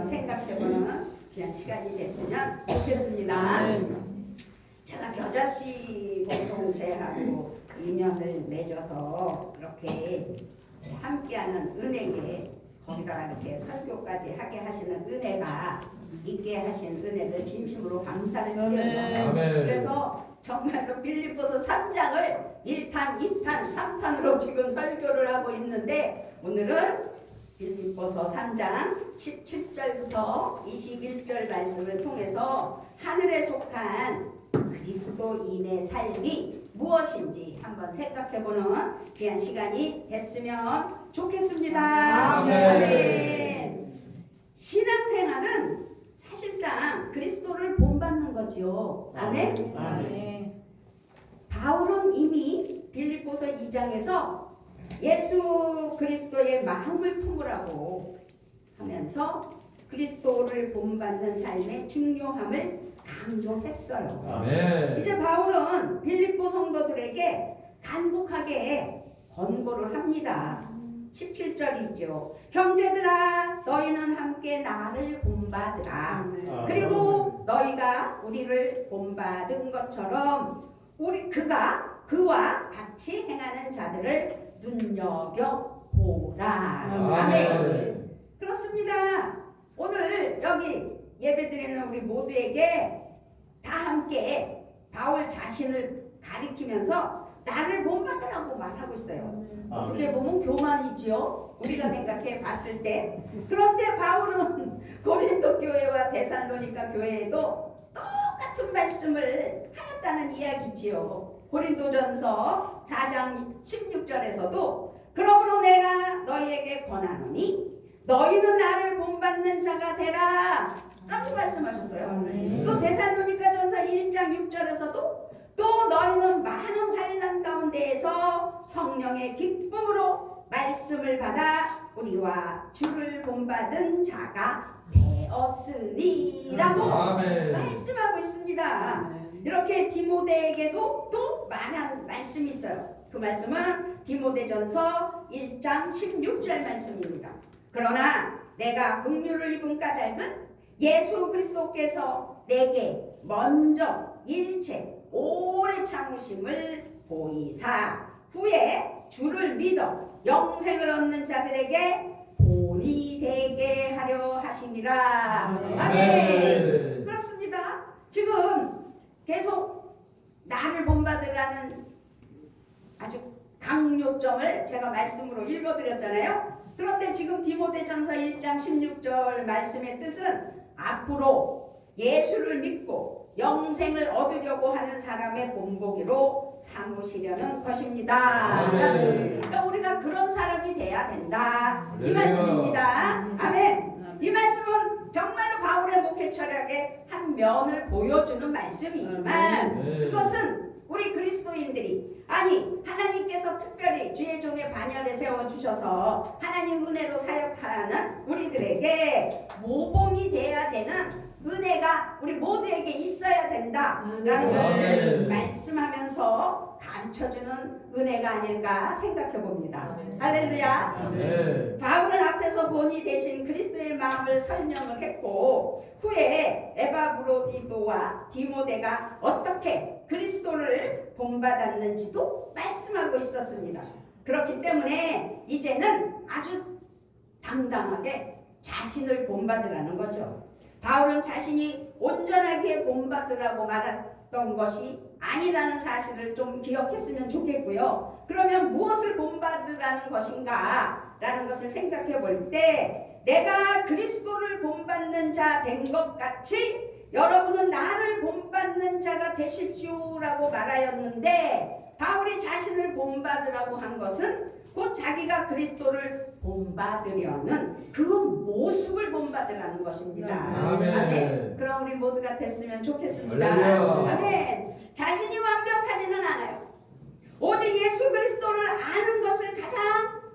한번 생각해보는 그냥 시간이 됐으면 좋겠습니다. 제가 겨자씨 공동체하고 인연을 맺어서 이렇게 함께하는 은혜에 거기다가 이렇게 설교까지 하게 하시는 은혜가 있게 하신 은혜를 진심으로 감사를 드려요. 그래서 정말로 빌립보서 3장을 1탄, 2탄, 3탄으로 지금 설교를 하고 있는데 오늘은 빌립보서 3장 17절부터 21절 말씀을 통해서 하늘에 속한 그리스도인의 삶이 무엇인지 한번 생각해보는 귀한 시간이 됐으면 좋겠습니다. 아멘. 신앙생활은 사실상 그리스도를 본받는 거지요. 아멘. 아멘. 바울은 이미 빌립보서 2장에서 예수 그리스도의 마음을 품으라고 하면서 그리스도를 본받는 삶의 중요함을 강조했어요. 아멘. 이제 바울은 빌립보 성도들에게 간곡하게 권고를 합니다. 17절이죠. 형제들아 너희는 함께 나를 본받으라. 그리고 너희가 우리를 본받은 것처럼 그와 같이 행하는 자들을 눈여겨보라. 아멘. 그렇습니다. 오늘 여기 예배드리는 우리 모두에게 다 함께 바울 자신을 가리키면서 나를 본받으라고 말하고 있어요. 어떻게 보면 교만이지요. 우리가 생각해 봤을 때. 그런데 바울은 고린도 교회와 데살로니가 교회에도 똑같은 말씀을 하였다는 이야기지요. 고린도전서 4장 16절에서도 그러므로 내가 너희에게 권하노니 너희는 나를 본받는 자가 되라 라고 말씀하셨어요. 또 데살로니가전서 1장 6절에서도 또 너희는 많은 환난 가운데에서 성령의 기쁨으로 말씀을 받아 우리와 주를 본받은 자가 되었으니 라고 말씀하고 있습니다. 이렇게 디모데에게도 또 말한 말씀이 있어요. 그 말씀은 디모데전서 1장 16절 말씀입니다. 그러나 내가 긍휼을 입은 까닭은 예수 그리스도께서 내게 먼저 일체 오래 참으심을 보이사 후에 주를 믿어 영생을 얻는 자들에게 본이 되게 하려 하심이라. 아멘. 그렇습니다. 지금 계속 나를 본받으라는 아주 강요점을 제가 말씀으로 읽어드렸잖아요. 그런데 지금 디모데전서 1장 16절 말씀의 뜻은 앞으로 예수를 믿고 영생을 얻으려고 하는 사람의 본보기로 삼으시려는 것입니다. 그러니까 우리가 그런 사람이 돼야 된다. 이 말씀입니다. 아멘. 이 말씀은 정말로 바울의 목회 철학의 한 면을 보여주는 말씀이지만 그것은 우리 그리스도인들이 아니 하나님께서 특별히 주의 종의 반열에 세워주셔서 하나님 은혜로 사역하는 우리들에게 모범이 돼야 되는 은혜가 우리 모두에게 있어야 된다라는 것을 말씀하면서 가르쳐주는 은혜가 아닐까 생각해 봅니다. 할렐루야. 바울은 앞에서 본이 되신 그리스도의 마음을 설명을 했고 후에 에바브로디도와 디모데가 어떻게 그리스도를 본받았는지도 말씀하고 있었습니다. 그렇기 때문에 이제는 아주 당당하게 자신을 본받으라는 거죠. 바울은 자신이 온전하게 본받으라고 말했던 것이 아니라는 사실을 좀 기억했으면 좋겠고요. 그러면 무엇을 본받으라는 것인가? 라는 것을 생각해 볼 때 내가 그리스도를 본받는 자 된 것 같이 여러분은 나를 본받는 자가 되십시오라고 말하였는데 바울이 자신을 본받으라고 한 것은 곧 자기가 그리스도를 본받으려는 그 모습을 본받으라는 것입니다. 아멘. 그럼 우리 모두가 됐으면 좋겠습니다. 아멘. 자신이 완벽하지는 않아요. 오직 예수 그리스도를 아는 것을 가장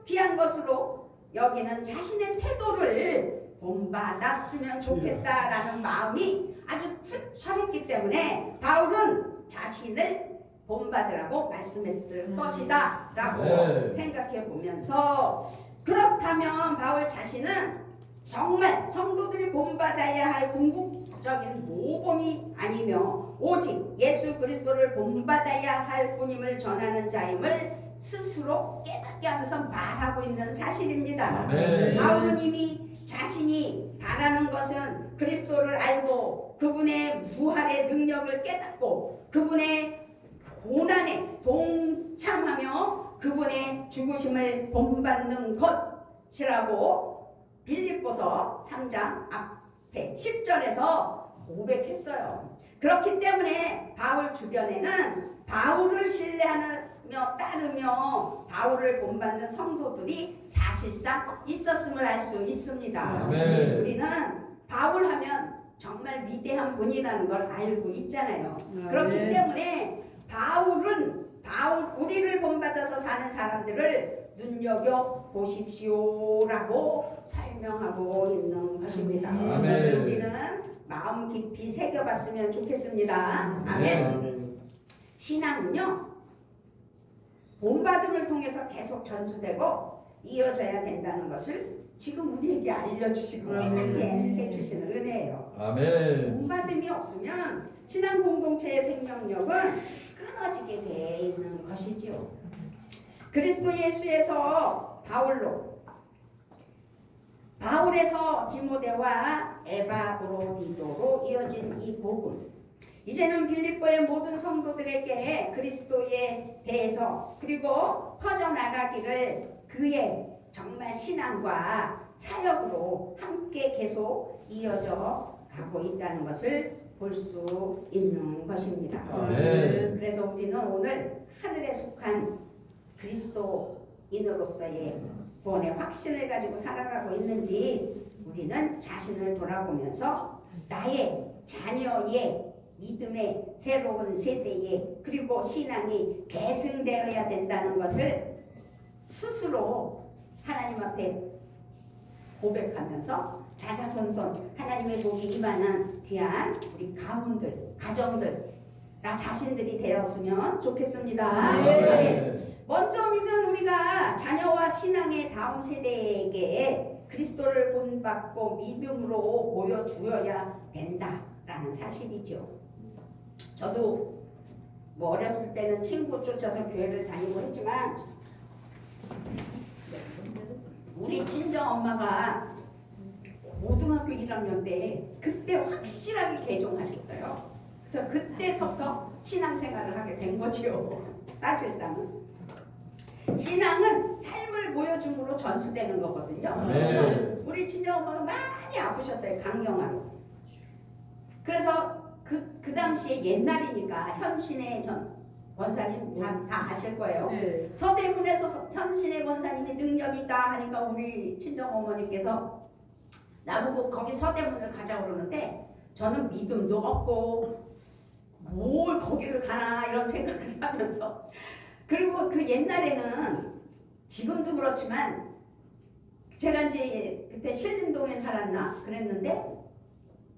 귀한 것으로 여기는 자신의 태도를 본받았으면 좋겠다라는 마음이 아주 철했기 때문에 바울은 자신을 본받으라고 말씀했을 것이다 라고 생각해 보면서 그렇다면 바울 자신은 정말 성도들이 본받아야 할 궁극적인 모범이 아니며 오직 예수 그리스도를 본받아야 할 뿐임을 전하는 자임을 스스로 깨닫게 하면서 말하고 있는 사실입니다. 바울은 이미 자신이 바라는 것은 그리스도를 알고 그분의 부활의 능력을 깨닫고 그분의 고난에 동참하며 그분의 죽으심을 본받는 것이라고 빌립보서 3장 앞에 10절에서 고백했어요. 그렇기 때문에 바울 주변에는 바울을 신뢰하며 따르며 바울을 본받는 성도들이 사실상 있었음을 알 수 있습니다. 우리는 바울 하면 정말 위대한 분이라는 걸 알고 있잖아요. 그렇기 때문에 우리를 본받아서 사는 사람들을 눈여겨 보십시오라고 설명하고 있는 것입니다. 그래서 우리는 마음 깊이 새겨봤으면 좋겠습니다. 아멘. 신앙은요, 본받음을 통해서 계속 전수되고 이어져야 된다는 것을 지금 우리에게 알려주시고 해주시는 은혜예요. 아멘. 본받음이 없으면 신앙 공동체의 생명력은 끊어지게 돼 있는 것이지요. 그리스도 예수에서 바울에서 디모데와 에바브로디도로 이어진 이 복음, 이제는 빌립보의 모든 성도들에게 그리스도에 대해서 그리고 퍼져나가기를 그의 정말 신앙과 사역으로 함께 계속 이어져 가고 있다는 것을 볼 수 있는 것입니다. 그래서 우리는 오늘 하늘에 속한 그리스도인으로서의 구원의 확신을 가지고 살아가고 있는지 우리는 자신을 돌아보면서 나의 자녀의 믿음의 새로운 세대에 그리고 신앙이 계승되어야 된다는 것을 스스로 하나님 앞에 고백하면서 자자손손 하나님의 복이 임하는 귀한 우리 가문들, 가정들, 나 자신들이 되었으면 좋겠습니다. 먼저 믿은 우리가 자녀와 신앙의 다음 세대에게 그리스도를 본받고 믿음으로 보여주어야 된다라는 사실이죠. 저도 뭐 어렸을 때는 친구 쫓아서 교회를 다니고 했지만 우리 친정 엄마가 고등학교 1학년 때 그때 확실하게 개종하셨어요. 그래서 그때서부터 신앙생활을 하게 된 거죠. 사실상은 신앙은 삶을 보여줌으로 전수되는 거거든요. 그래서 우리 친정엄마가 많이 아프셨어요. 강경화로. 그래서 그 당시에 옛날이니까 현신의 권사님 다 아실 거예요. 서대문에서 현신의 권사님이 능력이 있다 하니까 우리 친정어머니께서 나보고 거기 서대문을 가자 그러는데 저는 믿음도 없고 뭘 거기를 가나 이런 생각을 하면서, 그리고 그 옛날에는 지금도 그렇지만 제가 이제 그때 신림동에 살았나 그랬는데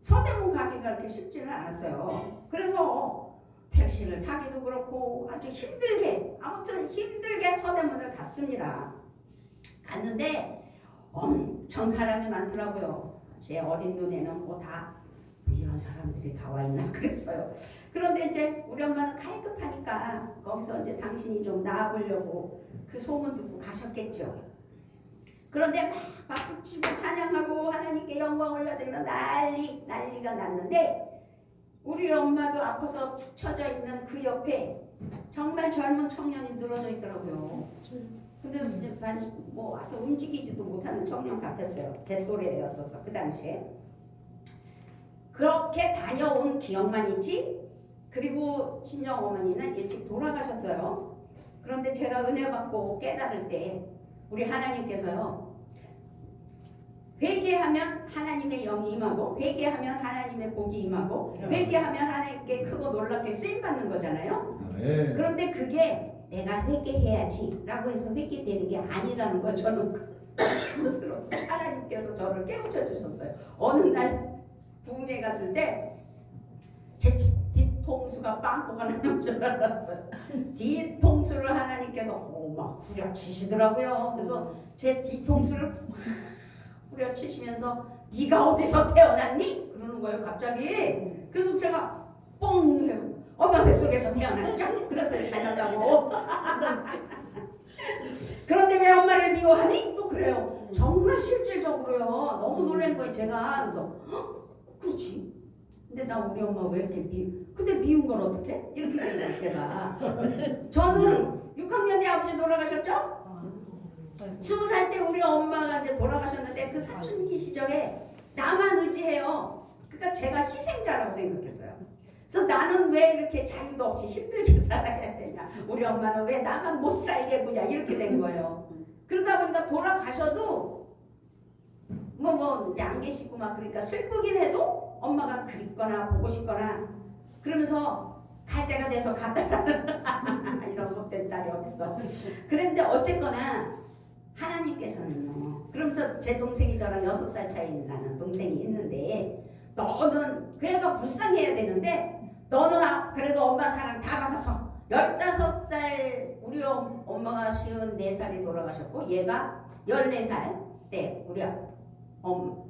서대문 가기가 그렇게 쉽지는 않았어요. 그래서 택시를 타기도 그렇고 아주 힘들게, 아무튼 힘들게 서대문을 갔습니다. 갔는데 엄청 사람이 많더라고요. 제 어린 눈에는 뭐 다 이런 사람들이 다 와 있나 그랬어요. 그런데 이제 우리 엄마는 갈급하니까 거기서 이제 당신이 좀 나아보려고 그 소문 듣고 가셨겠죠. 그런데 막 박수 치고 찬양하고 하나님께 영광 올려드리면 난리가 났는데 우리 엄마도 아파서 축 처져 있는 그 옆에 정말 젊은 청년이 늘어져 있더라고요. 근데 이제 뭐 아주 움직이지도 못하는 청년 같았어요. 제 또래였어서 그 당시에. 그렇게 다녀온 기억만 있지. 그리고 친정어머니는 일찍 돌아가셨어요. 그런데 제가 은혜 받고 깨달을 때 우리 하나님께서요, 회개하면 하나님의 영이 임하고 회개하면 하나님의 복이 임하고 회개하면 하나님께 크고 놀랍게 쓰임받는 거잖아요. 그런데 그게 내가 회개해야지 라고 해서 회개되는 게 아니라는 걸 저는 스스로 하나님께서 저를 깨우쳐 주셨어요. 어느 날 부흥회 갔을 때 제 뒤통수가 빵꾸가 나는 줄 알았어요. 뒤통수를 하나님께서 막 후려치시더라고요. 그래서 제 뒤통수를 뿌려치시면서 네가 어디서 태어났니? 그러는 거예요 갑자기. 그래서 제가 뻥 해요. 엄마 뱃속에서 태어났죠? 그래서 다녔다고. 그런데 왜 엄마를 미워하니? 또 그래요. 정말 실질적으로요. 너무 놀란 거예요 제가. 그래서 그렇지. 근데 나 우리 엄마 왜 이렇게 근데 미운 건 어떡해? 이렇게 된 거예요 제가. 저는 6학년 때 아버지 돌아가셨죠? 20살 때 우리 엄마가 이제 돌아가셨는데 그 사춘기 시절에 나만 의지해요. 그러니까 제가 희생자라고 생각했어요. 그래서 나는 왜 이렇게 자유도 없이 힘들게 살아야 되냐? 우리 엄마는 왜 나만 못 살게 구냐? 이렇게 된 거예요. 그러다 보니까 돌아가셔도 뭐 이제 안 계시고 막 그러니까 슬프긴 해도 엄마가 그립거나 보고 싶거나 그러면서 갈 때가 돼서 갔다라는 이런 못된 딸이 어딨어. 그런데 어쨌거나 하나님께서는요. 그러면서 제 동생이 저랑 6살 차이 나는 동생이 있는데 너는 그 애가 불쌍해야 되는데 너는 그래도 엄마 사랑 다 받아서 15살 우리 엄마가 54살이 돌아가셨고 얘가 14살 때 우리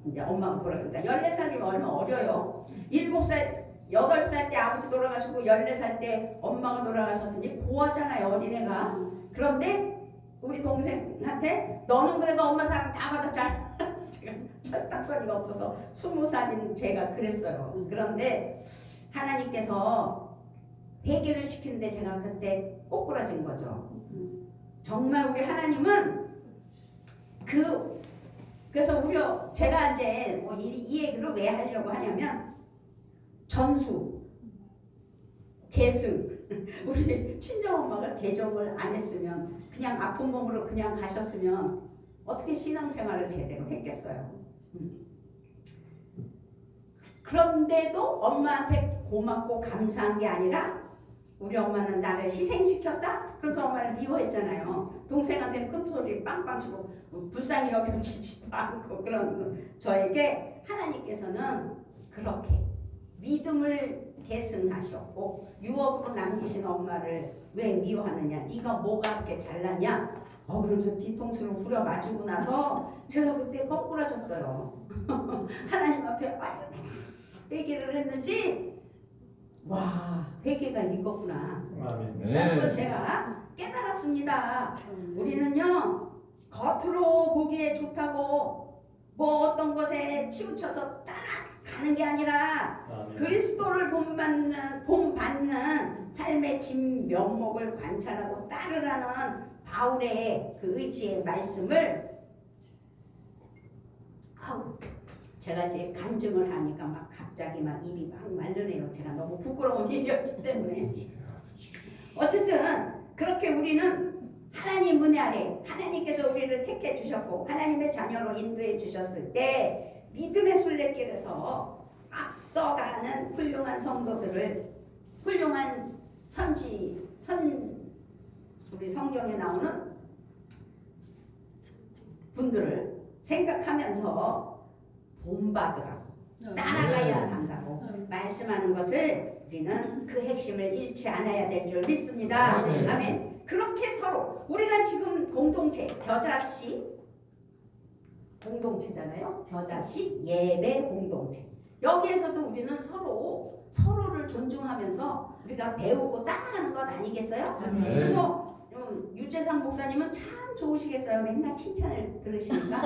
이제 엄마가 돌아가니까 14살이면 얼마 어려요. 7살 8살 때 아버지 돌아가시고 14살 때 엄마가 돌아가셨으니 고하잖아요 어린애가. 그런데 우리 동생한테 너는 그래도 엄마 사랑 다 받았잖아. 제가 철딱서니가 없어서 20살인 제가 그랬어요. 그런데 하나님께서 회개를 시키는데 제가 그때 꼬꾸라진 거죠. 정말 우리 하나님은 그래서 제가 이제 뭐 이 얘기를 왜 하려고 하냐면 전수, 계승 우리 친정엄마가 대접을 안 했으면 그냥 아픈 몸으로 그냥 가셨으면 어떻게 신앙생활을 제대로 했겠어요. 그런데도 엄마한테 고맙고 감사한 게 아니라 우리 엄마는 나를 희생시켰다? 그래서 엄마를 미워했잖아요. 동생한테는 큰소리 빵빵 치고 불쌍히 여겨지지도 않고 그런 저에게 하나님께서는 그렇게 믿음을 계승하셨고 유업으로 남기신 엄마를 왜 미워하느냐? 네가 뭐가 그렇게 잘났냐? 그러면서 뒤통수를 후려 맞고 나서 제가 그때 거꾸라졌어요. 하나님 앞에 회개를 했는지 와 회개가 이거구나. 그래서 제가 깨달았습니다. 우리는요 겉으로 보기에 좋다고 뭐 어떤 것에 치우쳐서 따라가는 게 아니라 그리스도를 본받는 삶의 진면목을 관찰하고 따르라는 바울의 그 의지의 말씀을 제가 이제 간증을 하니까 막 갑자기 막 입이 막 말르네요. 제가 너무 부끄러운 일이었기 때문에. 어쨌든 그렇게 우리는 하나님 은혜 아래 하나님께서 우리를 택해 주셨고 하나님의 자녀로 인도해 주셨을 때 믿음의 순례길에서 앞서가는 훌륭한 성도들을 훌륭한 우리 성경에 나오는 분들을 생각하면서 본받으라고 따라가야 한다고 말씀하는 것을 우리는 그 핵심을 잃지 않아야 될 줄 믿습니다. 아멘. 그렇게 서로 우리가 지금 공동체 겨자씨 공동체잖아요. 겨자씨 예배 공동체 여기에서도 우리는 서로를 존중하면서 우리가 배우고 따라가는 것 아니겠어요? 그래서 유재상 목사님은 참 좋으시겠어요. 맨날 칭찬을 들으시니까.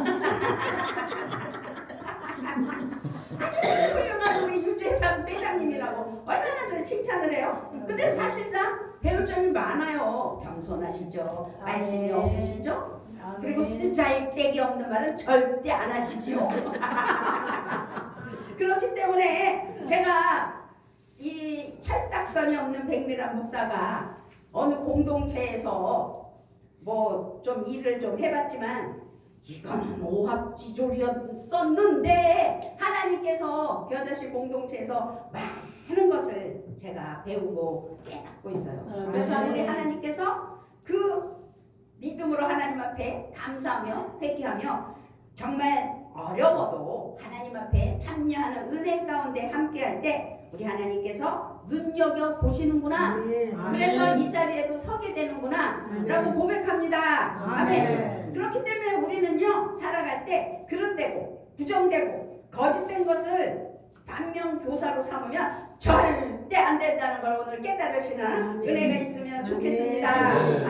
아주 훌륭한 우리 유재상 회장님이라고 얼마나 칭찬을 해요. 근데 사실상 배울 점이 많아요. 겸손하시죠. 말씀이 없으시죠. 그리고 쓰잘데기 없는 말은 절대 안 하시죠. 그렇기 때문에 제가 이 철딱선이 없는 백미란 목사가 어느 공동체에서 뭐 좀 일을 좀 해봤지만 이거는 오합지졸이었었는데 하나님께서 겨자씨 공동체에서 많은 것을 제가 배우고 깨닫고 있어요. 그래서 우리 하나님께서 그 믿음으로 하나님 앞에 감사하며 회개하며 정말 어려워도 하나님 앞에 참여하는 은혜 가운데 함께할 때 우리 하나님께서 눈여겨 보시는구나. 그래서 이 자리에도 서게 되는구나 라고 고백합니다. 아멘. 그렇기 때문에 우리는요 살아갈 때 그릇되고 부정되고 거짓된 것을 반면교사로 삼으면 절대 안 된다는 걸 오늘 깨달으시는 은혜가 있으면 좋겠습니다.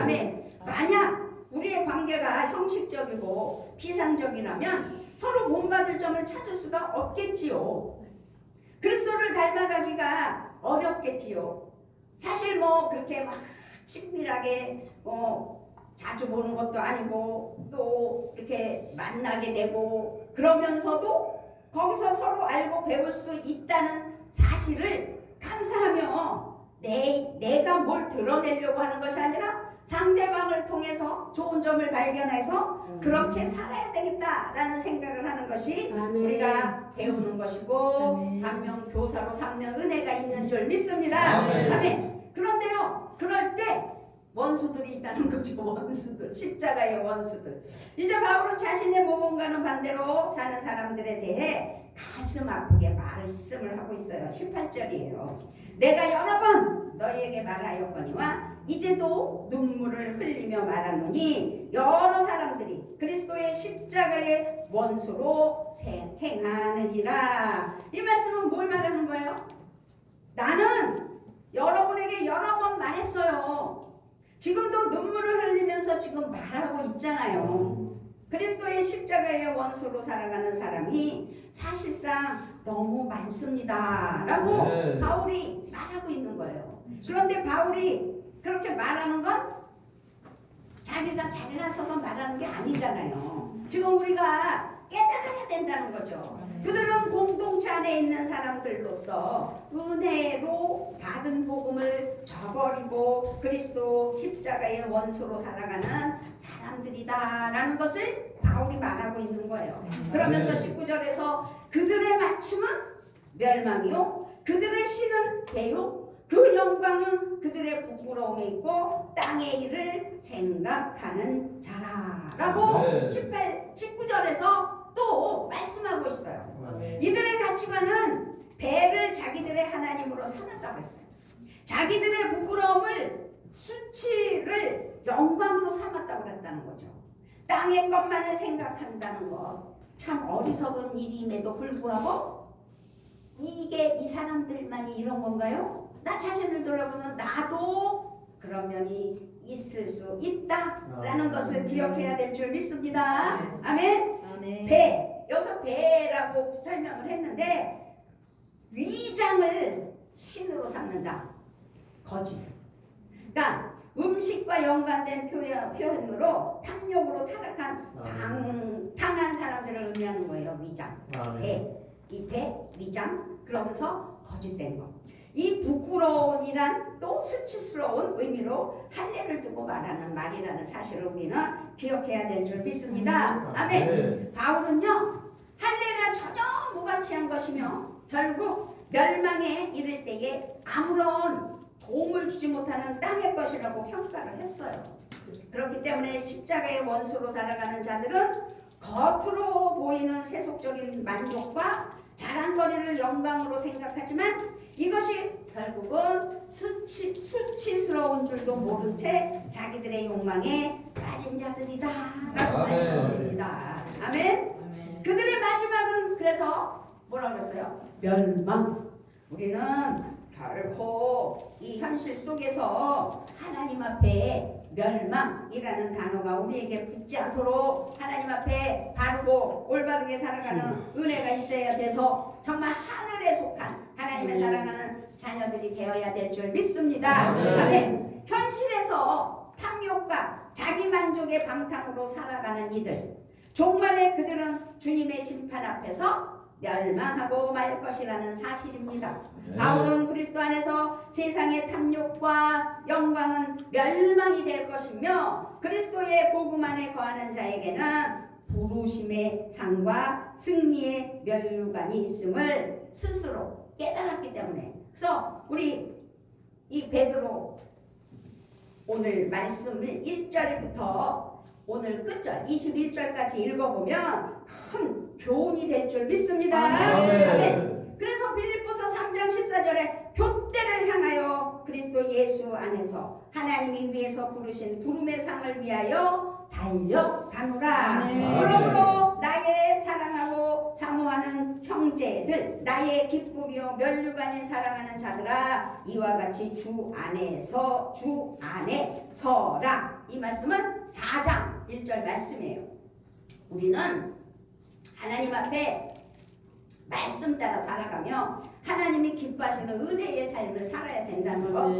아멘. 만약 우리의 관계가 형식적이고 피상적이라면 서로 본받을 점을 찾을 수가 없겠지요. 그리스도를 닮아가기가 어렵겠지요. 사실 뭐 그렇게 막 친밀하게 자주 보는 것도 아니고 또 이렇게 만나게 되고 그러면서도 거기서 서로 알고 배울 수 있다는 사실을 감사하며 내가 뭘 드러내려고 하는 것이 아니라 상대방을 통해서 좋은 점을 발견해서 그렇게 살아야 되겠다라는 생각을 하는 것이 우리가 배우는 것이고 반면교사로 삼는 은혜가 있는 줄 믿습니다. 아멘. 그런데요 그럴 때 원수들이 있다는 거죠. 원수들, 십자가의 원수들. 이제 바울은 자신의 모범과는 반대로 사는 사람들에 대해 가슴 아프게 말씀을 하고 있어요. 18절이에요. 내가 여러 번 너희에게 말하였거니와 이제도 눈물을 흘리며 말하노니 여러 사람들이 그리스도의 십자가의 원수로 행하느니라. 이 말씀은 뭘 말하는 거예요? 나는 여러분에게 여러 번 말했어요. 지금도 눈물을 흘리면서 지금 말하고 있잖아요. 그리스도의 십자가의 원수로 살아가는 사람이 사실상 너무 많습니다 라고 바울이 말하고 있는 거예요. 그런데 바울이 그렇게 말하는 건 자기가 잘나서만 말하는 게 아니잖아요. 지금 우리가 깨달아야 된다는 거죠. 그들은 공동체 안에 있는 사람들로서 은혜로 받은 복음을 저버리고 그리스도 십자가의 원수로 살아가는 사람들이다라는 것을 바울이 말하고 있는 거예요. 그러면서 19절에서 그들의 마침은 멸망이요 그들의 신은 배요 그 영광은 그들의 부끄러움에 있고 땅의 일을 생각하는 자라라고 19절에서 또 말씀하고 있어요. 이들의 가치관은 배를 자기들의 하나님으로 삼았다고 했어요. 자기들의 부끄러움을 수치를 영광으로 삼았다고 그랬다는 거죠. 땅의 것만을 생각한다는 것 참 어리석은 일임에도 불구하고 이게 이 사람들만이 이런 건가요? 나 자신을 돌아보면 나도 그런 면이 있을 수 있다라는 것을 기억해야 될 줄 믿습니다. 아멘. 배, 여기서 배라고 설명을 했는데 위장을 신으로 삼는다. 거짓을. 그러니까 음식과 연관된 표현으로 탐욕으로 당한 사람들을 의미하는 거예요. 위장. 배. 이 배, 위장. 그러면서 거짓된 거. 이 부끄러움이란 또 수치스러운 의미로 할례를 두고 말하는 말이라는 사실을 우리는 기억해야 될 줄 믿습니다. 아멘. 바울은요 할례가 전혀 무가치한 것이며 결국 멸망에 이를 때에 아무런 도움을 주지 못하는 땅의 것이라고 평가를 했어요. 그렇기 때문에 십자가의 원수로 살아가는 자들은 겉으로 보이는 세속적인 만족과 자랑거리를 영광으로 생각하지만 이것이 결국은 수치스러운 줄도 모른 채 자기들의 욕망에 빠진 자들이다 라고 말씀드립니다. 아멘. 그들의 마지막은 그래서 뭐라고 그랬어요? 멸망. 우리는 결코 이 현실 속에서 하나님 앞에 멸망이라는 단어가 우리에게 붙지 않도록 하나님 앞에 바르고 올바르게 살아가는 은혜가 있어야 돼서 정말 하늘에 속한 하나님의 사랑하는 자녀들이 되어야 될 줄 믿습니다. 아멘. 현실에서 탐욕과 자기만족의 방탕으로 살아가는 이들 종말에 그들은 주님의 심판 앞에서 멸망하고 말 것이라는 사실입니다. 바울은 그리스도 안에서 세상의 탐욕과 영광은 멸망이 될 것이며 그리스도의 복음 안에 거하는 자에게는 부르심의 상과 승리의 면류관이 있음을 스스로 깨달았기 때문에 그래서 우리 이 베드로 오늘 말씀을 1절부터 오늘 끝절 21절까지 읽어보면 큰 교훈이 될 줄 믿습니다. 아멘. 그래서 빌립보서 3장 14절에 둯대를 안에서 하나님이 위에서 부르신 부름의 상을 위하여 달려가노라. 그러므로 나의 사랑하고 사모하는 형제들, 나의 기쁨이요 면류관인 사랑하는 자들아, 이와 같이 주 안에 서라. 이 말씀은 4장 1절 말씀이에요. 우리는 하나님 앞에 말씀 따라 살아가며 하나님이 기뻐하시는 은혜의 삶을 살아야 된다는 거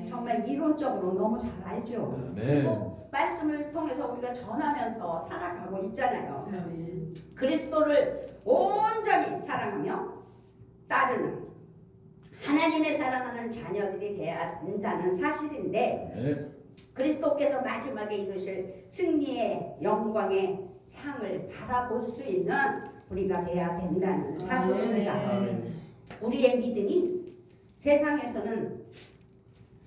정말 이론적으로 너무 잘 알죠. 그리고 말씀을 통해서 우리가 전하면서 살아가고 있잖아요. 그리스도를 온전히 사랑하며 따르는 하나님의 사랑하는 자녀들이 되어야 된다는 사실인데, 그리스도께서 마지막에 이루실 승리의 영광의 상을 바라볼 수 있는 우리가 돼야 된다는 사실입니다. 우리의 믿음이 세상에서는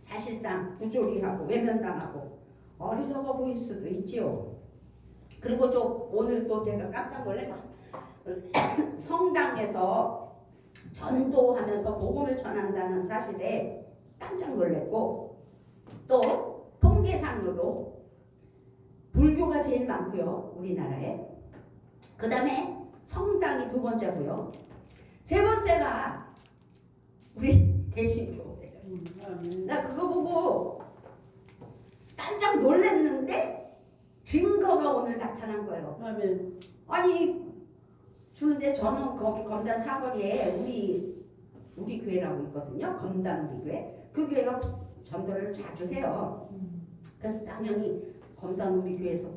사실상 부조리하고 외면당하고 어리석어 보일 수도 있지요. 그리고 오늘 또 제가 깜짝 놀래가 성당에서 전도하면서 복음을 전한다는 사실에 깜짝 놀랐고, 또 통계상으로 불교가 제일 많고요, 우리나라에. 그 다음에 성당이 2번째고요. 3번째가 우리 개신교. 나 그거 보고 깜짝 놀랐는데 증거가 오늘 나타난 거예요. 아니 주는데 저는 거기 검단 사거리에 우리 교회라고 있거든요. 검단 우리 교회. 그 교회가 전도를 자주 해요. 그래서 당연히 검단 우리 교회에서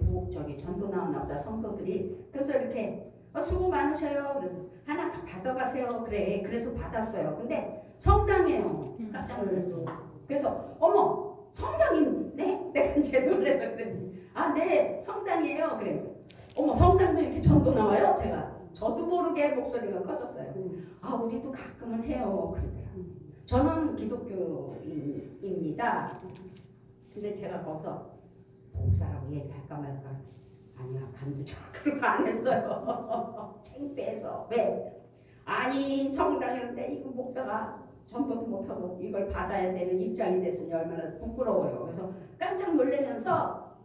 전도 나왔나 보다 성도들이. 그래서 이렇게 수고 많으셔요. 하나 다 받아가세요. 그래. 그래서 받았어요. 근데 성당이에요. 깜짝 놀랐어. 그래서 어머 성당인데? 내가 이제 놀래서 그랬더니 네 성당이에요. 그래. 어머 성당도 이렇게 전도 나와요? 저도 모르게 목소리가 커졌어요. 우리도 가끔은 해요. 그러더라고요. 저는 기독교인입니다. 근데 제가 거기서 목사라고 얘기할까 말까. 아니야, 간두자. 그러고 안 했어요. 창피해서. 왜? 아니, 성당이었는데 이거 목사가 전도도 못하고 이걸 받아야 되는 입장이 됐으니 얼마나 부끄러워요. 그래서 깜짝 놀라면서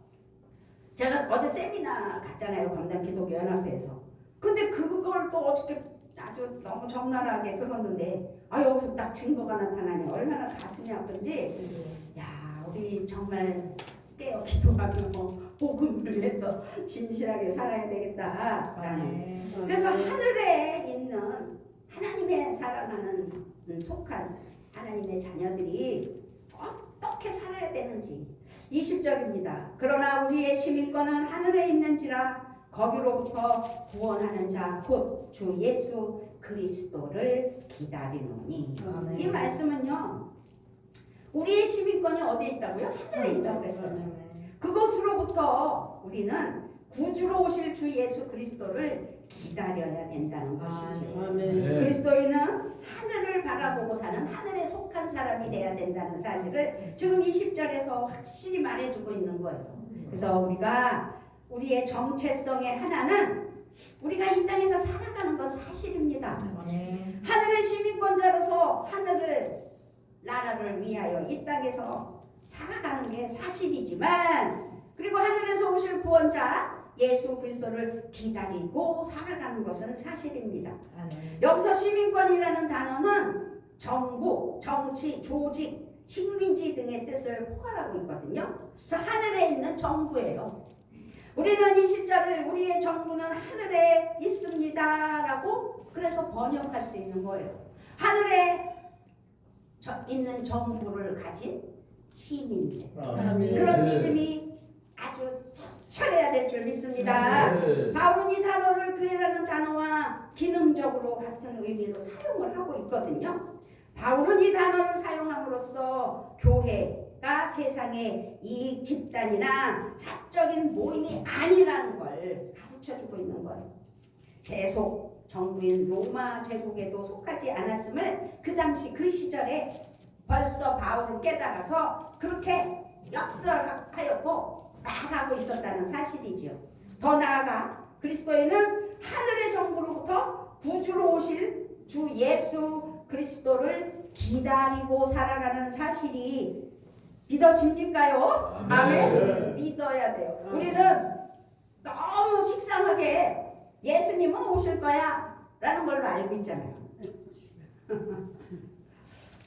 제가 어제 세미나 갔잖아요. 검단 기독교연합회에서. 근데 그걸 또 어저께 아주 너무 적나라하게 들었는데, 여기서 딱 증거가 나타나니 얼마나 가슴이 아픈지. 야, 우리 정말 깨어 기도하고 복음을 위해서 진실하게 살아야 되겠다. 그래서 하늘에 있는 하나님의 사랑하는 속한 하나님의 자녀들이 어떻게 살아야 되는지 20절입니다. 그러나 우리의 시민권은 하늘에 있는지라 거기로부터 구원하는 자 곧 주 예수 그리스도를 기다리노니. 이 말씀은요, 우리의 시민권이 어디에 있다고요? 하늘에 있다고 그랬어요. 그것으로부터 우리는 구주로 오실 주 예수 그리스도를 기다려야 된다는 것이죠. 그리스도인은 하늘을 바라보고 사는 하늘에 속한 사람이 되어야 된다는 사실을 지금 20절에서 확실히 말해주고 있는 거예요. 그래서 우리의 정체성의 하나는 우리가 이 땅에서 살아가는 건 사실입니다. 하늘의 시민권자로서 나라를 위하여 이 땅에서 살아가는 게 사실이지만, 그리고 하늘에서 오실 구원자 예수 그리스도를 기다리고 살아가는 것은 사실입니다. 여기서 시민권이라는 단어는 정부, 정치, 조직, 식민지 등의 뜻을 포괄하고 있거든요. 그래서 하늘에 있는 정부예요. 우리는 20절을 우리의 정부는 하늘에 있습니다 라고 그래서 번역할 수 있는 거예요. 하늘에 있는 정부를 가진 시민들. 그런 믿음이 아주 철해야 될 줄 믿습니다. 바울은 이 단어를 교회라는 단어와 기능적으로 같은 의미로 사용을 하고 있거든요. 바울은 이 단어를 사용함으로써 교회가 세상의 이 집단이나 사적인 모임이 아니라는 걸 가르쳐주고 있는 거예요. 세속 정부인 로마 제국에도 속하지 않았음을 그 당시 그 시절에 벌써 바울은 깨달아서 그렇게 역설하였고 말하고 있었다는 사실이지요. 더 나아가 그리스도인은 하늘의 정부로부터 구주로 오실 주 예수 그리스도를 기다리고 살아가는 사실이 믿어집니까요? 아멘. 네. 믿어야 돼요. 우리는 너무 식상하게 예수님은 오실 거야 라는 걸로 알고 있잖아요.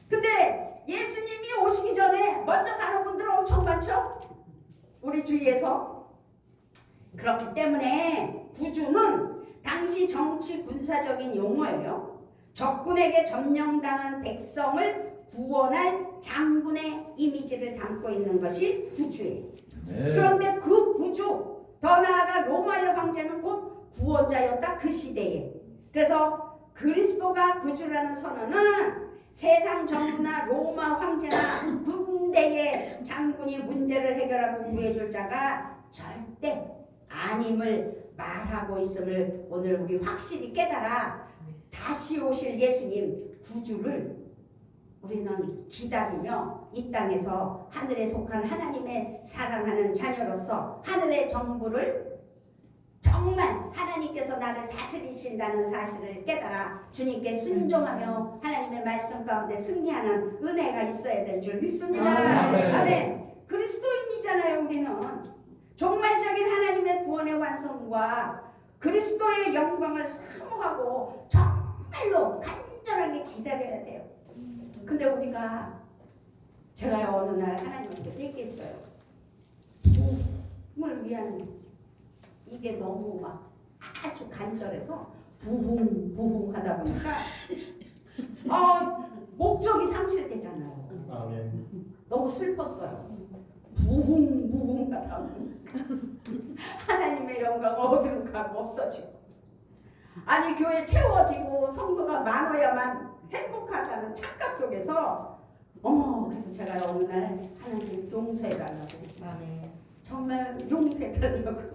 근데 예수님이 오시기 전에 먼저 가는 분들은 엄청 많죠? 우리 주위에서. 그렇기 때문에 구주는 당시 정치 군사적인 용어예요. 적군에게 점령당한 백성을 구원할 장군의 이미지를 담고 있는 것이 구주예요. 네. 그런데 그 구주, 더 나아가 로마의 황제는 곧 구원자였다, 그 시대에. 그래서 그리스도가 구주라는 선언은 세상 정부나 로마 황제나 군대의 장군이 문제를 해결하고 구해줄 자가 절대 아님을 말하고 있음을 오늘 우리 확실히 깨달아 다시 오실 예수님 구주를 우리는 기다리며 이 땅에서 하늘에 속한 하나님의 사랑하는 자녀로서 하늘의 정부를 정말 하나님께서 나를 다스리신다는 사실을 깨달아 주님께 순종하며 하나님의 말씀 가운데 승리하는 은혜가 있어야 될 줄 믿습니다. 아멘. 그리스도인이잖아요. 우리는 종말적인 하나님의 구원의 완성과 그리스도의 영광을 사모하고 정말로 간절하게 기다려야 돼요. 근데 우리가 제가 어느 날 하나님께 얘기했어요. 부흥을 위한 이게 너무 막 아주 간절해서 부흥 하다 보니까 목적이 상실되잖아요. 아멘. 너무 슬펐어요. 부흥 하다 보니까 하나님의 영광 어디로 가고 없어지고, 아니 교회 채워지고 성도가 많아야만 행복하다는 착각 속에서 그래서 제가 어느 날 하나님 용서해달라고, 정말 용서해달라고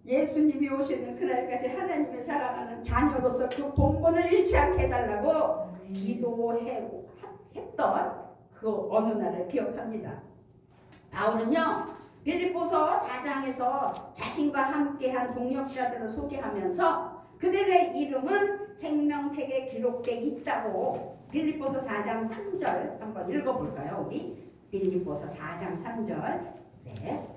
예수님이 오시는 그날까지 하나님의 사랑하는 자녀로서 그 본분을 잃지 않게 해달라고 기도했던 그 어느 날을 기억합니다. 바울은요 빌립보서 4장에서 자신과 함께한 동역자들을 소개하면서 그들의 이름은 생명책에 기록되어 있다고 빌립보서 4장 3절 한번 읽어볼까요? 우리 빌립보서 4장 3절. 네,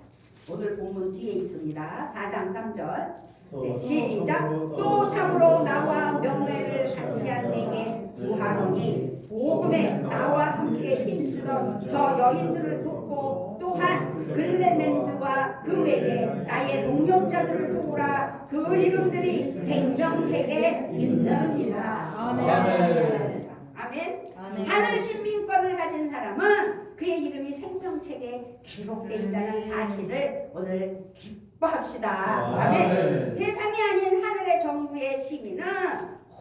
오늘 본문 뒤에 있습니다. 4장 3절. 네, 시작. 또 참으로 나와 명예를 같이 한 내게 구하노니 복음에 나와 함께 힘쓰던 저 여인들을 돕고 또한 글레멘드와 그 외에 나의 동역자들을 도우라. 그 이름들이 생명책에 있느니라. 아멘. 아멘. 하늘 신민권을 가진 사람은 그의 이름이 생명책에 기록되어 있다는 사실을 오늘 기뻐합시다. 아멘. 세상이 아닌 하늘의 정부의 시민은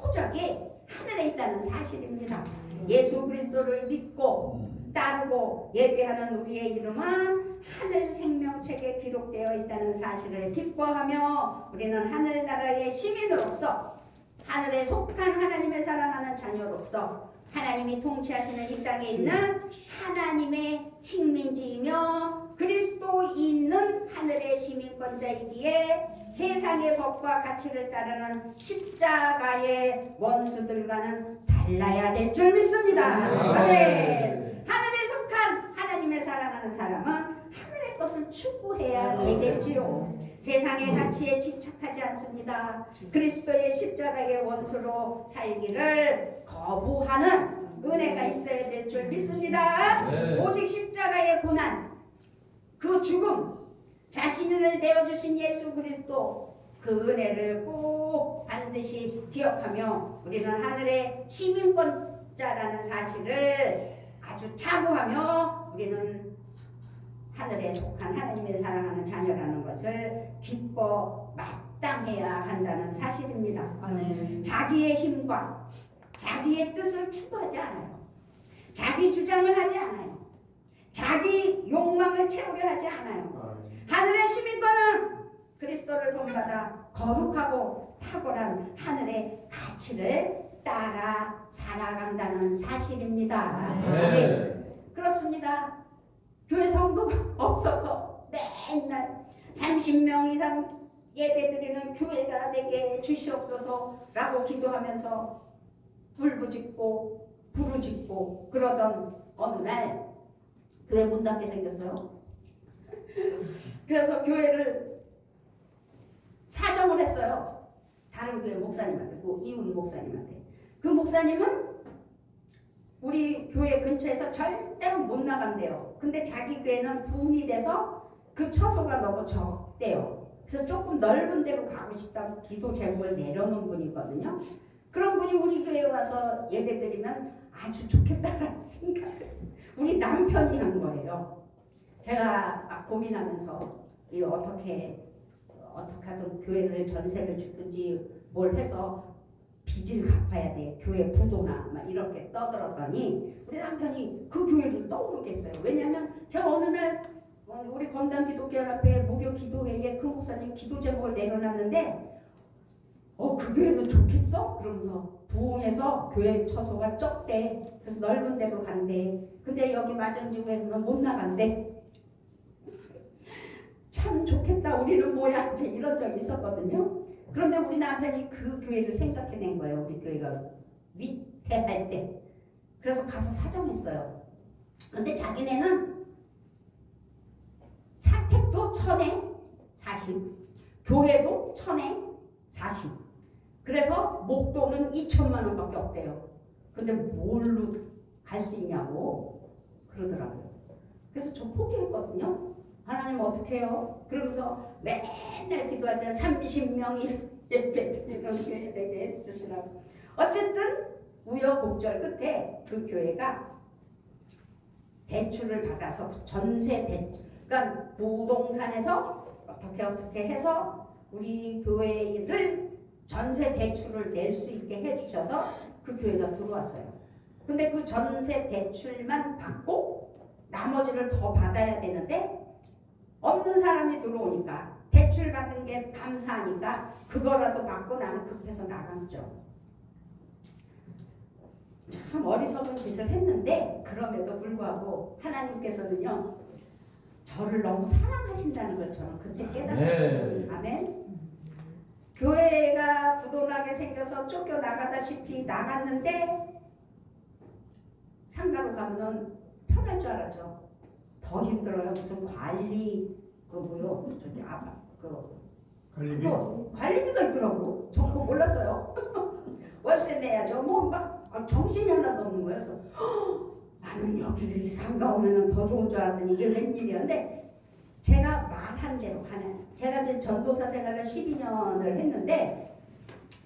호적이 하늘에 있다는 사실입니다. 예수 그리스도를 믿고 따르고 예배하는 우리의 이름은 하늘 생명책에 기록되어 있다는 사실을 기뻐하며 우리는 하늘나라의 시민으로서 하늘에 속한 하나님의 사랑하는 자녀로서 하나님이 통치하시는 이 땅에 있는 하나님의 식민지이며 그리스도 있는 하늘의 시민권자이기에 세상의 법과 가치를 따르는 십자가의 원수들과는 달라야 될 줄 믿습니다. 아멘. 하늘에 속한 하나님의 사랑하는 사람은 하늘의 것을 추구해야 되겠지요. 세상의 가치에 집착하지 않습니다. 그리스도의 십자가의 원수로 살기를 거부하는 은혜가 있어야 될 줄 믿습니다. 오직 십자가의 고난, 그 죽음, 자신을 내어주신 예수 그리스도 그 은혜를 꼭 반드시 기억하며 우리는 하늘의 시민권자라는 사실을 아주 자부하며 우리는 하늘에 속한 하나님의 사랑하는 자녀라는 것을 기뻐 마땅해야 한다는 사실입니다. 아멘. 자기의 힘과 자기의 뜻을 추구하지 않아요. 자기 주장을 하지 않아요. 자기 욕망을 채우려 하지 않아요. 하늘의 시민권은 그리스도를 본받아 거룩하고 탁월한 하늘의 가치를 따라 살아간다는 사실입니다. 아멘. 그렇습니다. 교회 성도가 없어서 맨날 30명 이상 예배드리는 교회가 내게 주시옵소서 라고 기도하면서 불부짓고 부르짖고 그러던 어느 날 교회 문 닫게 생겼어요. 그래서 교회를 사정을 했어요. 다른 교회 목사님한테, 그 이웃 목사님한테. 그 목사님은 우리 교회 근처에서 절대로 못 나간대요. 근데 자기 교회는 부흥이 돼서 그 처소가 너무 적대요. 그래서 조금 넓은 데로 가고 싶다고 기도 제목을 내려놓은 분이거든요. 그런 분이 우리 교회에 와서 예배드리면 아주 좋겠다라는 생각을 우리 남편이 한 거예요. 제가 막 고민하면서 이 어떻게 하든 교회를 전세를 주든지 뭘 해서 빚을 갚아야 돼. 교회 부도나 막 이렇게 떠들었더니 우리 남편이 그 교회를 떠오르겠어요. 왜냐하면 제가 어느 날 우리 검단 기독교연합회 목요 기도회에 그 목사님 기도 제목을 내려놨는데 그 교회는 좋겠어? 그러면서 부흥해서 교회 처소가 적대. 그래서 넓은 데로 간대. 근데 여기 마전지구에서는 못 나간대. 참 좋겠다. 우리는 뭐야? 이제 이런 적이 있었거든요. 그런데 우리 남편이 그 교회를 생각해낸 거예요. 우리 교회가 위태할 때. 그래서 가서 사정했어요. 근데 자기네는 사택도 1000에 40, 교회도 1000에 40. 그래서 목돈은 2천만 원밖에 없대요. 근데 뭘로 갈 수 있냐고 그러더라고요. 그래서 저 포기했거든요. 하나님 어떻게 해요? 그러면서 맨날 기도할 때는 30명이 예배 드리는 교회 되게 해주시라고. 어쨌든 우여곡절 끝에 그 교회가 대출을 받아서 전세 대출, 그러니까 부동산에서 어떻게 해서 우리 교회를 전세 대출을 낼 수 있게 해주셔서 그 교회가 들어왔어요. 근데 그 전세 대출만 받고 나머지를 더 받아야 되는데 없는 사람이 들어오니까 대출 받은 게 감사하니까 그거라도 받고 나는 급해서 나갔죠. 참 어리석은 짓을 했는데 그럼에도 불구하고 하나님께서는요 저를 너무 사랑하신다는 걸 저는 그때 깨달았어요. 아멘. 교회가 부도나게 생겨서 쫓겨나가다시피 나갔는데 상가로 가면 편할 줄 알았죠. 더 힘들어요. 무슨 관리 저기 관리비가 있더라고. 저 그거 몰랐어요. 월세 내야죠. 뭐 막 정신이 하나도 없는 거예요. 그래서 나는 여기 상가 오면은 더 좋은 줄 알았더니 이게 웬일이었는데 제가 말한 대로 하는. 제가 이제 전도사 생활을 12년을 했는데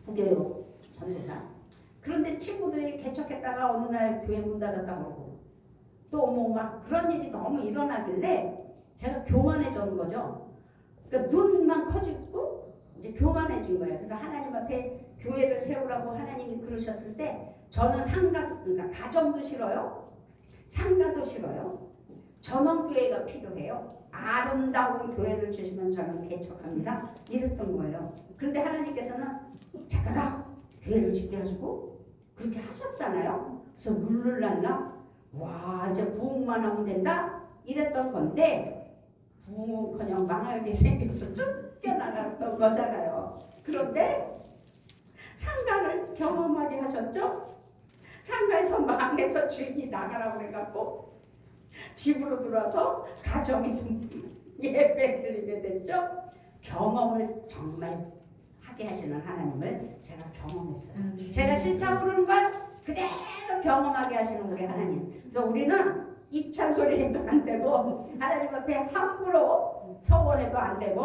부교육 전도사. 그런데 친구들이 개척했다가 어느 날 교회 문 닫았다고 그러고 또 뭐 막 그런 일이 너무 일어나길래 제가 교만해진 거죠. 그러니까 눈만 커지고 이제 교만해진 거예요. 그래서 하나님 앞에 교회를 세우라고 하나님이 그러셨을 때 저는 그러니까 가정도 싫어요. 상가도 싫어요. 전원교회가 필요해요. 아름다운 교회를 주시면 저는 개척합니다. 이랬던 거예요. 그런데 하나님께서는 자꾸나 교회를 짓게 하시고 그렇게 하셨잖아요. 그래서 룰루랄라 와 이제 부흥만 하면 된다 이랬던 건데 부흥은커녕 망하게 생겨서 쫓겨나갔던 거잖아요. 그런데 상가를 경험하게 하셨죠. 상가에서 망해서 주인이 나가라고 그래갖고 집으로 들어와서 가정에서 예배 드리게 됐죠. 경험을 정말 하게 하시는 하나님을 제가 경험했어요. 제가 싫다고 그러는 걸 그대로 경험하게 하시는 우리 하나님. 그래서 우리는 입찬 소리도 안 되고 하나님 앞에 함부로 서원해도 안 되고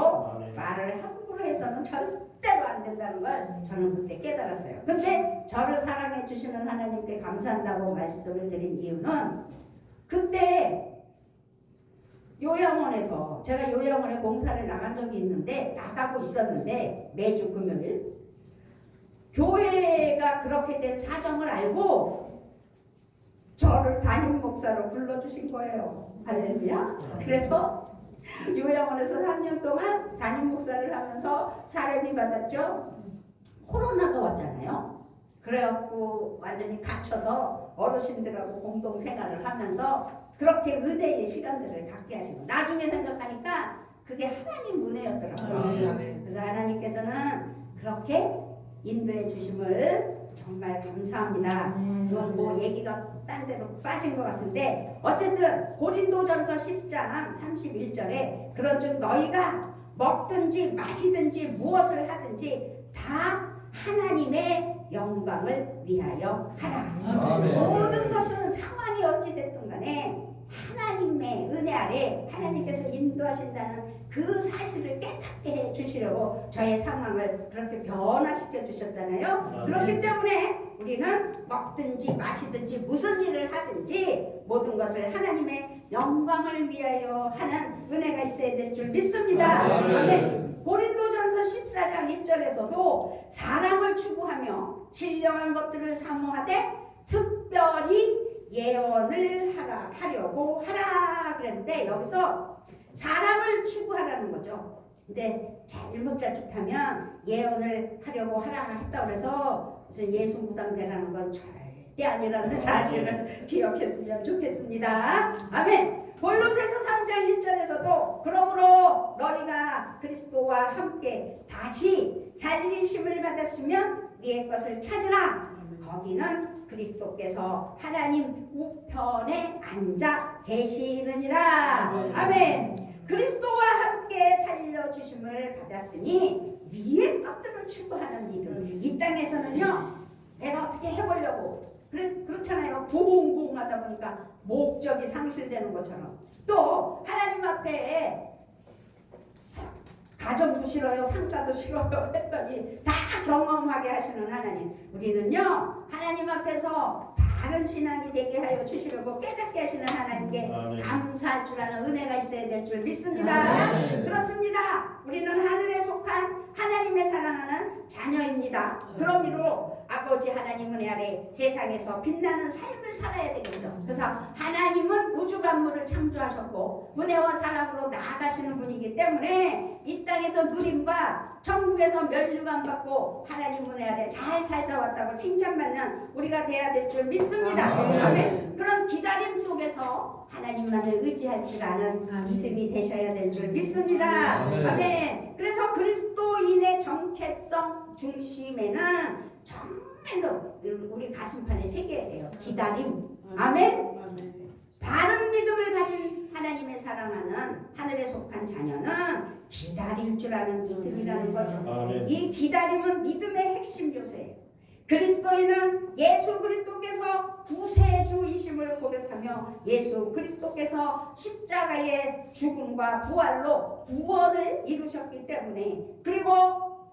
말을 함부로 해서는 절대로 안 된다는 걸 저는 그때 깨달았어요. 근데 저를 사랑해 주시는 하나님께 감사한다고 말씀을 드린 이유는 그때 요양원에서 제가 요양원에 봉사를 나간 적이 있는데 나가고 있었는데 매주 금요일 교회가 그렇게 된 사정을 알고 저를 담임 목사로 불러주신 거예요. 할렐루야. 그래서 요양원에서 3년 동안 담임 목사를 하면서 사례비 받았죠. 코로나가 왔잖아요. 그래갖고 완전히 갇혀서 어르신들하고 공동 생활을 하면서 그렇게 의대의 시간들을 갖게 하시고 나중에 생각하니까 그게 하나님 은혜였더라고요. 그래서 하나님께서는 그렇게 인도해 주심을 정말 감사합니다. 이건 뭐 얘기가 딴 데로 빠진 것 같은데 어쨌든 고린도전서 10장 31절에 그런즉 너희가 먹든지 마시든지 무엇을 하든지 다 하나님의 영광을 위하여 하라. 모든 것은 상황이 어찌 됐든 간에 하나님의 은혜 아래 하나님께서 인도하신다는 그 사실을 깨닫게 해 주시려고 저의 상황을 그렇게 변화시켜 주셨잖아요. 그렇기 때문에 우리는 먹든지 마시든지 무슨 일을 하든지 모든 것을 하나님의 영광을 위하여 하는 은혜가 있어야 될 줄 믿습니다. 아멘. 고린도전서 14장 1절에서도 사랑을 추구하며 신령한 것들을 사모하되 특별히 예언을 하려고 하라 그랬는데 여기서 사랑을 추구하라는 거죠. 근데 잘못자칫하면 예언을 하려고 하라 했다고 해서 무슨 예수 무당되라는 건 절대 아니라는 사실을 기억했으면 좋겠습니다. 아멘. 골로새서 3장 1절에서도 그러므로 너희가 그리스도와 함께 다시 살리심을 받았으면 네 것을 찾으라. 거기는 그리스도께서 하나님 우편에 앉아 계시느니라. 아멘. 그리스도와 함께 살려주심을 받았으니 위의 것들을 추구하는 이들. 이 땅에서는요 내가 어떻게 해보려고 그렇잖아요. 부흥부흥하다 보니까 목적이 상실되는 것처럼 또 하나님 앞에 가정도 싫어요, 상가도 싫어요 했더니 다 경험하게 하시는 하나님. 우리는요 하나님 앞에서 바른 신앙이 되게 하여 주시려고 깨닫게 하시는 하나님께 감사할 줄 아는 은혜가 있어야 될 줄 믿습니다. 그렇습니다. 우리는 하늘에 속한 하나님의 사랑하는 자녀입니다. 그러므로 아버지 하나님 은혜 아래 세상에서 빛나는 삶을 살아야 되겠죠. 그래서 하나님은 우주 만물을 창조하셨고 은혜와 사랑으로 나아가시는 분이기 때문에 이 땅에서 누림과 천국에서 면류관 받고 하나님 은혜 아래 잘 살다 왔다고 칭찬받는 우리가 돼야 될 줄 믿습니다. 아멘. 그런 기다림 속에서 하나님만을 의지할 줄 아는 믿음이 되셔야 될 줄 믿습니다. 아멘. 그래서 그리스도인의 정체성 중심에는 정말로 우리 가슴판에 새겨야 돼요. 기다림. 아멘. 바른 믿음을 가진 하나님의 사랑하는 하늘에 속한 자녀는 기다릴 줄 아는 믿음이라는 거죠. 이 기다림은 믿음의 핵심 요소예요. 그리스도인은 예수 그리스도께서 구세주이심을 고백하며 예수 그리스도께서 십자가의 죽음과 부활로 구원을 이루셨기 때문에 그리고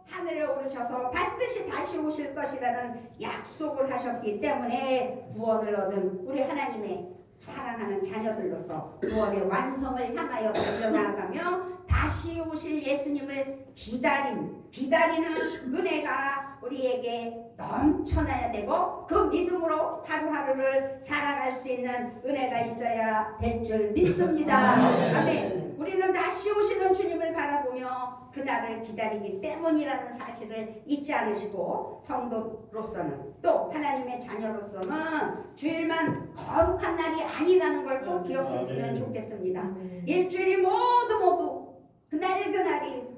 하늘에 오르셔서 반드시 다시 오실 것이라는 약속을 하셨기 때문에 구원을 얻은 우리 하나님의 사랑하는 자녀들로서 구원의 완성을 향하여 달려나가며 다시 오실 예수님을 기다리는 은혜가 우리에게 넘쳐나야 되고 그 믿음으로 하루하루를 살아갈 수 있는 은혜가 있어야 될 줄 믿습니다. 아멘. 우리는 다시 오시는 주님을 바라보며 그날을 기다리기 때문이라는 사실을 잊지 않으시고 성도로서는 또 하나님의 자녀로서는 주일만 거룩한 날이 아니라는 걸 또 기억했으면 좋겠습니다. 일주일이 모두 그날이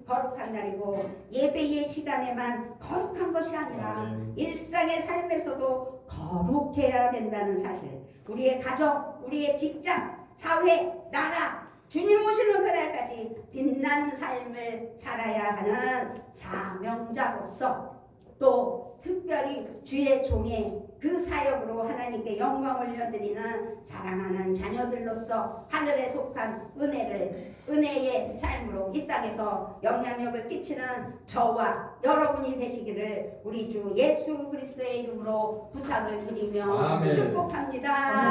거룩한 날이고 예배의 시간에만 거룩한 것이 아니라 일상의 삶에서도 거룩해야 된다는 사실. 우리의 가정, 우리의 직장, 사회, 나라 주님 오시는 그날까지 빛나는 삶을 살아야 하는 사명자로서 또 특별히 주의 종의 그 사역으로 하나님께 영광을 올려드리는 사랑하는 자녀들로서 하늘에 속한 은혜의 삶으로 이 땅에서 영향력을 끼치는 저와 여러분이 되시기를 우리 주 예수 그리스도의 이름으로 부탁을 드리며 축복합니다.